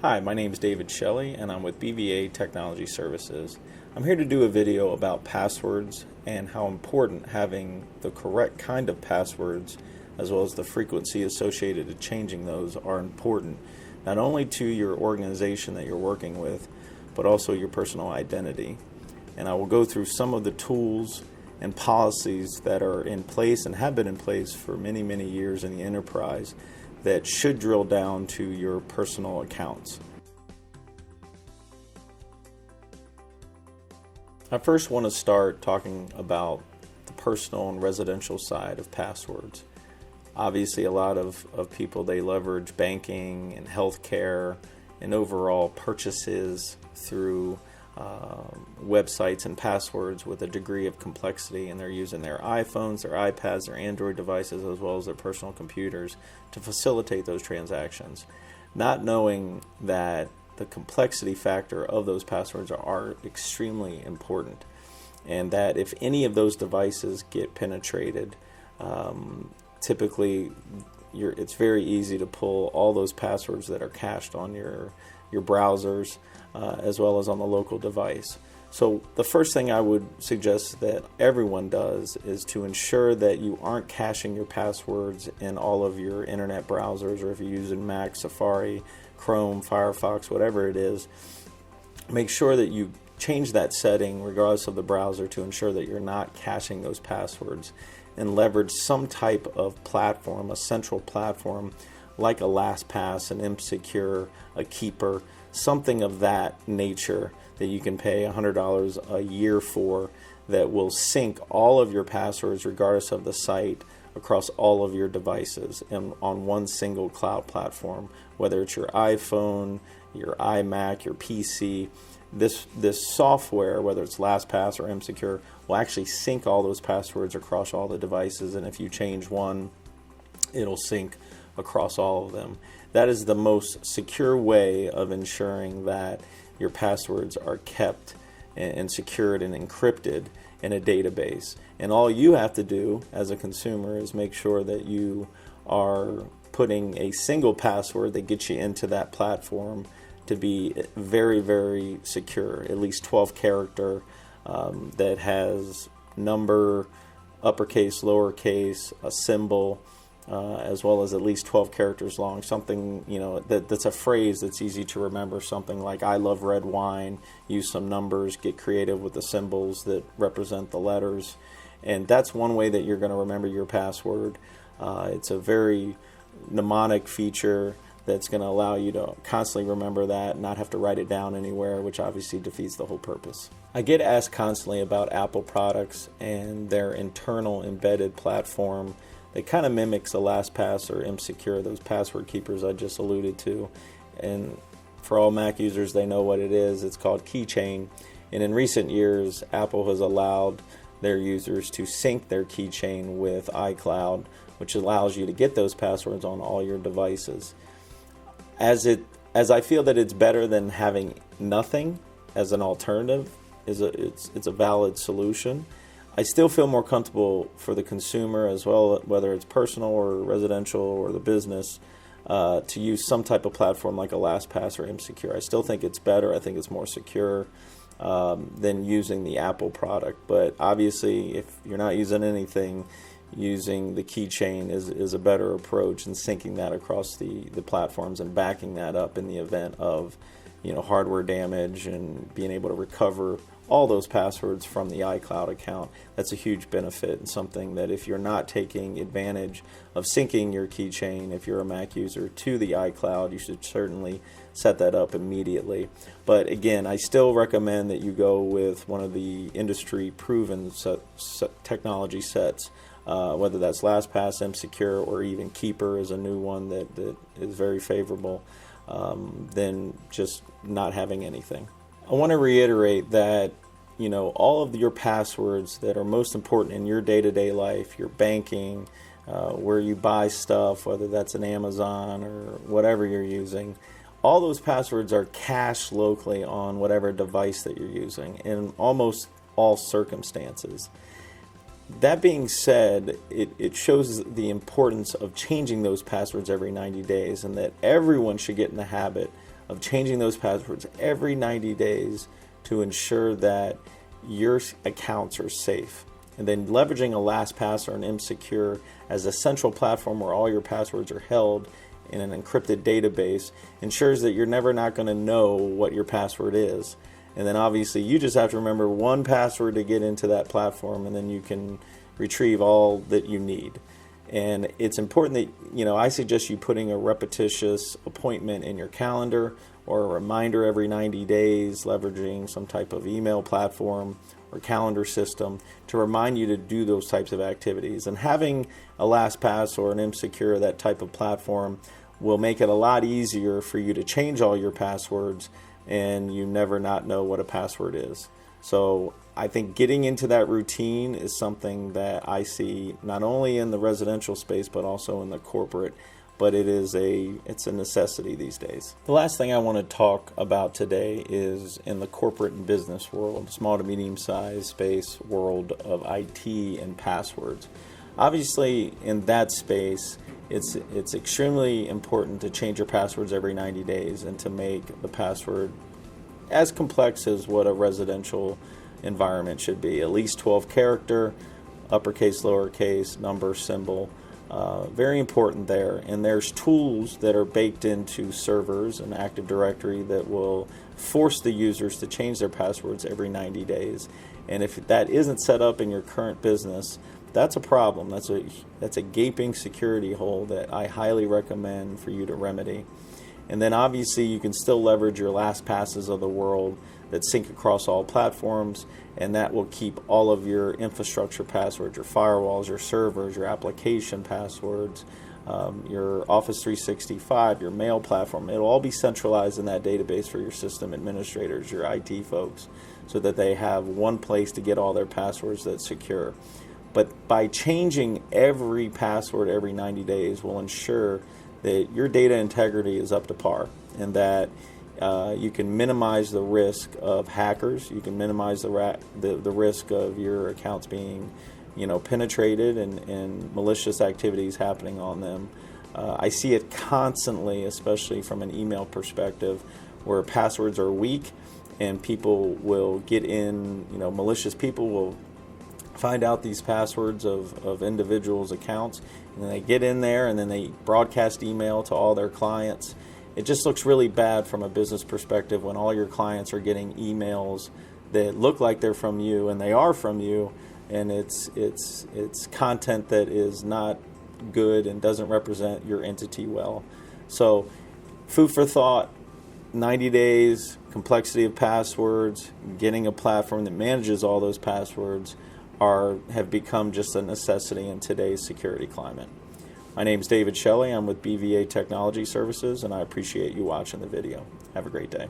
Hi, my name is David Shelley and I'm with BVA Technology Services. I'm here to do a video about passwords and how important having the correct kind of passwords as well as the frequency associated to changing those are important, not only to your organization that you're working with, but also your personal identity. And I will go through some of the tools and policies that are in place and have been in place for many, many years in the enterprise that should drill down to your personal accounts. I first want to start talking about the personal and residential side of passwords. Obviously, a lot of people, they leverage banking and healthcare and overall purchases through websites and passwords with a degree of complexity, and they're using their iPhones, their iPads, their Android devices, as well as their personal computers to facilitate those transactions, not knowing that the complexity factor of those passwords are extremely important, and that if any of those devices get penetrated, typically it's very easy to pull all those passwords that are cached on your browsers as well as on the local device. So the first thing I would suggest that everyone does is to ensure that you aren't caching your passwords in all of your internet browsers, or if you're using Mac, Safari, Chrome, Firefox, whatever it is, make sure that you change that setting regardless of the browser to ensure that you're not caching those passwords, and leverage some type of platform, a central platform like a LastPass, an MSecure, a Keeper, something of that nature that you can pay $100 a year for, that will sync all of your passwords regardless of the site across all of your devices and on one single cloud platform, whether it's your iPhone, your iMac, your PC. This software, whether it's LastPass or MSecure, will actually sync all those passwords across all the devices, and if you change one, it'll sync across all of them. That is the most secure way of ensuring that your passwords are kept and secured and encrypted in a database. And all you have to do as a consumer is make sure that you are putting a single password that gets you into that platform to be very, very secure, at least 12 character, that has number, uppercase, lowercase, a symbol, as well as at least 12 characters long, something, that's a phrase that's easy to remember, something like "I love red wine," use some numbers, get creative with the symbols that represent the letters, and that's one way that you're going to remember your password. It's a very mnemonic feature that's going to allow you to constantly remember that, not have to write it down anywhere, which obviously defeats the whole purpose. I get asked constantly about Apple products and their internal embedded platform that kind of mimics a LastPass or MSecure, those password keepers I just alluded to. And for all Mac users, they know what it is. It's called Keychain. And in recent years, Apple has allowed their users to sync their keychain with iCloud, which allows you to get those passwords on all your devices. As I feel that it's better than having nothing as an alternative, it's a valid solution, I still feel more comfortable for the consumer as well, whether it's personal or residential or the business, to use some type of platform like a LastPass or MSecure. I still think it's better. I think it's more secure than using the Apple product. But obviously, if you're not using anything, using the keychain is a better approach, and syncing that across the platforms and backing that up in the event of hardware damage, and being able to recover all those passwords from the iCloud account. That's a huge benefit, and something that if you're not taking advantage of syncing your keychain, if you're a Mac user, to the iCloud, you should certainly set that up immediately. But again, I still recommend that you go with one of the industry proven technology sets, whether that's LastPass, MSecure, or even Keeper is a new one that is very favorable, than just not having anything. I want to reiterate that all of your passwords that are most important in your day-to-day life, your banking, where you buy stuff, whether that's an Amazon or whatever you're using, all those passwords are cached locally on whatever device that you're using in almost all circumstances. That being said, it shows the importance of changing those passwords every 90 days, and that everyone should get in the habit of changing those passwords every 90 days to ensure that your accounts are safe. And then leveraging a LastPass or an mSecure as a central platform where all your passwords are held in an encrypted database ensures that you're never not going to know what your password is. And then obviously you just have to remember one password to get into that platform, and then you can retrieve all that you need. And it's important that, I suggest you putting a repetitious appointment in your calendar or a reminder every 90 days, leveraging some type of email platform or calendar system to remind you to do those types of activities. And having a LastPass or an mSecure, that type of platform, will make it a lot easier for you to change all your passwords and you never not know what a password is. So I think getting into that routine is something that I see not only in the residential space but also in the corporate, but it's a necessity these days. The last thing I want to talk about today is in the corporate and business world, small to medium sized space world of IT and passwords. Obviously in that space, it's extremely important to change your passwords every 90 days and to make the password as complex as what a residential environment should be. At least 12 character, uppercase, lowercase, number, symbol. Very important there. And there's tools that are baked into servers and Active Directory that will force the users to change their passwords every 90 days. And if that isn't set up in your current business, that's a problem. That's a gaping security hole that I highly recommend for you to remedy. And then obviously you can still leverage your LastPasses of the world that sync across all platforms, and that will keep all of your infrastructure passwords, your firewalls, your servers, your application passwords, your Office 365, your mail platform. It'll all be centralized in that database for your system administrators, your IT folks, so that they have one place to get all their passwords that's secure. But by changing every password every 90 days will ensure that your data integrity is up to par, and that you can minimize the risk of hackers. You can minimize the risk of your accounts being, penetrated and malicious activities happening on them. I see it constantly, especially from an email perspective, where passwords are weak and people will get in. Malicious people will find out these passwords of individuals' accounts, and then they get in there and then they broadcast email to all their clients. It just looks really bad from a business perspective when all your clients are getting emails that look like they're from you, and they are from you, and it's content that is not good and doesn't represent your entity well. So food for thought: 90 days, complexity of passwords, getting a platform that manages all those passwords have become just a necessity in today's security climate. My name is David Shelley. I'm with BVA Technology Services, and I appreciate you watching the video. Have a great day.